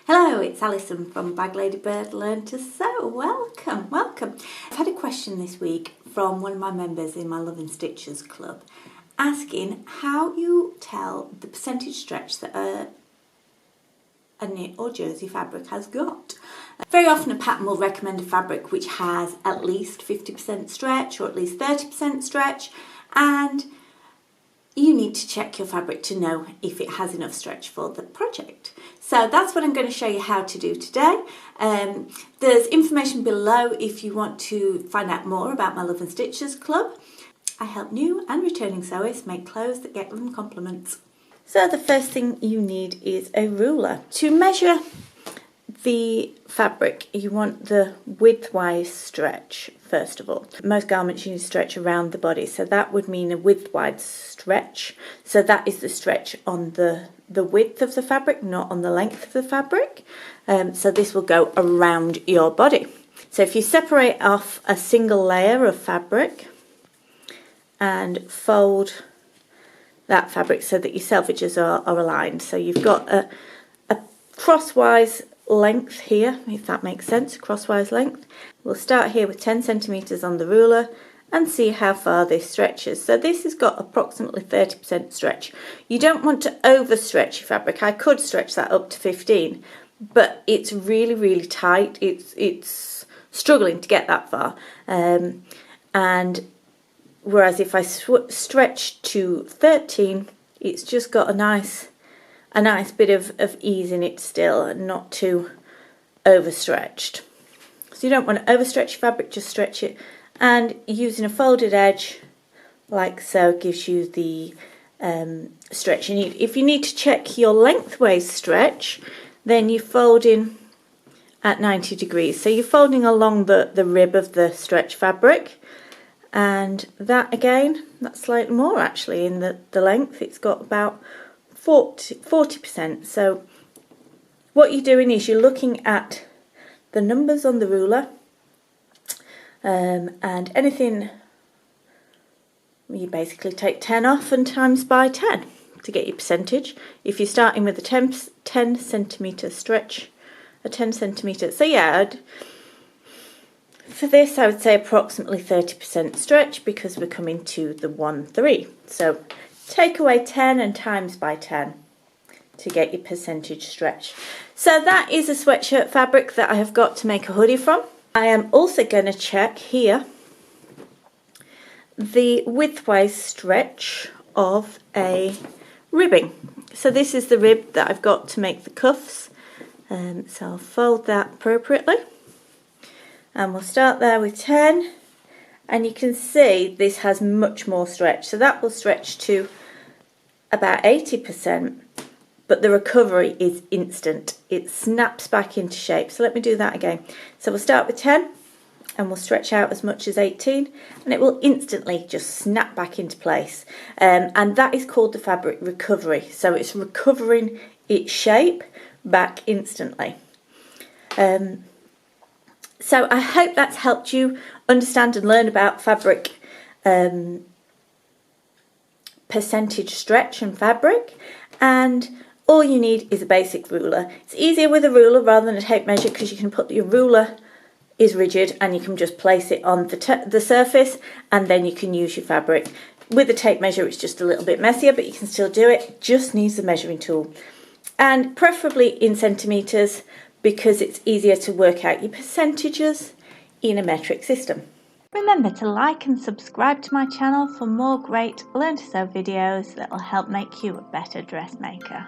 Hello, it's Alison from Bag Ladybird Learn to Sew. Welcome. I've had a question this week from one of my members in my Love and Stitches club asking how you tell the percentage stretch that a knit or jersey fabric has got. Very often a pattern will recommend a fabric which has at least 50% stretch or at least 30% stretch, and you need to check your fabric to know if it has enough stretch for the project. So that's what I'm going to show you how to do today. There's information below if you want to find out more about my Love and Stitches club. I help new and returning sewists make clothes that get them compliments. So the first thing you need is a ruler. To measure the fabric, you want the widthwise stretch first of all. Most garments you need to stretch around the body, so that would mean a widthwise stretch. So that is the stretch on the width of the fabric, not on the length of the fabric. So this will go around your body. So if you separate off a single layer of fabric and fold that fabric so that your selvages are aligned. So you've got a crosswise length here, if that makes sense, crosswise length. We'll start here with 10 centimeters on the ruler and see how far this stretches. So this has got approximately 30% stretch. You don't want to overstretch your fabric. I could stretch that up to 15, but it's really tight. It's struggling to get that far. And whereas if I stretch to 13, it's just got a nice bit of ease in it still, and not too overstretched. So you don't want to overstretch your fabric, just stretch it. And using a folded edge like so gives you the stretch you need. If you need to check your lengthways stretch, then you fold in at 90 degrees. So you're folding along the rib of the stretch fabric, and that again, that's slightly more actually in the length. It's got about 40%. So what you're doing is you're looking at the numbers on the ruler, and anything, you basically take 10 off and times by 10 to get your percentage. If you're starting with a 10 centimeter stretch, a 10 centimeter, so yeah, for this I would say approximately 30% stretch, because we're coming to the 1-3. So take away 10 and times by 10 to get your percentage stretch. So that is a sweatshirt fabric that I have got to make a hoodie from. I am also going to check here the widthwise stretch of a ribbing. So this is the rib that I've got to make the cuffs. So I'll fold that appropriately. And we'll start there with 10. And you can see this has much more stretch. So that will stretch to about 80%. But the recovery is instant. It snaps back into shape. So let me do that again. So we'll start with 10 and we'll stretch out as much as 18, and it will instantly just snap back into place. And that is called the fabric recovery. So it's recovering its shape back instantly. So I hope that's helped you understand and learn about fabric percentage stretch and fabric. And all you need is a basic ruler. It's easier with a ruler rather than a tape measure, because you can put your ruler is rigid and you can just place it on the surface, and then you can use your fabric. With a tape measure it's just a little bit messier, but you can still do it. Just needs a measuring tool, and preferably in centimetres, because it's easier to work out your percentages in a metric system. Remember to like and subscribe to my channel for more great Learn to Sew videos that will help make you a better dressmaker.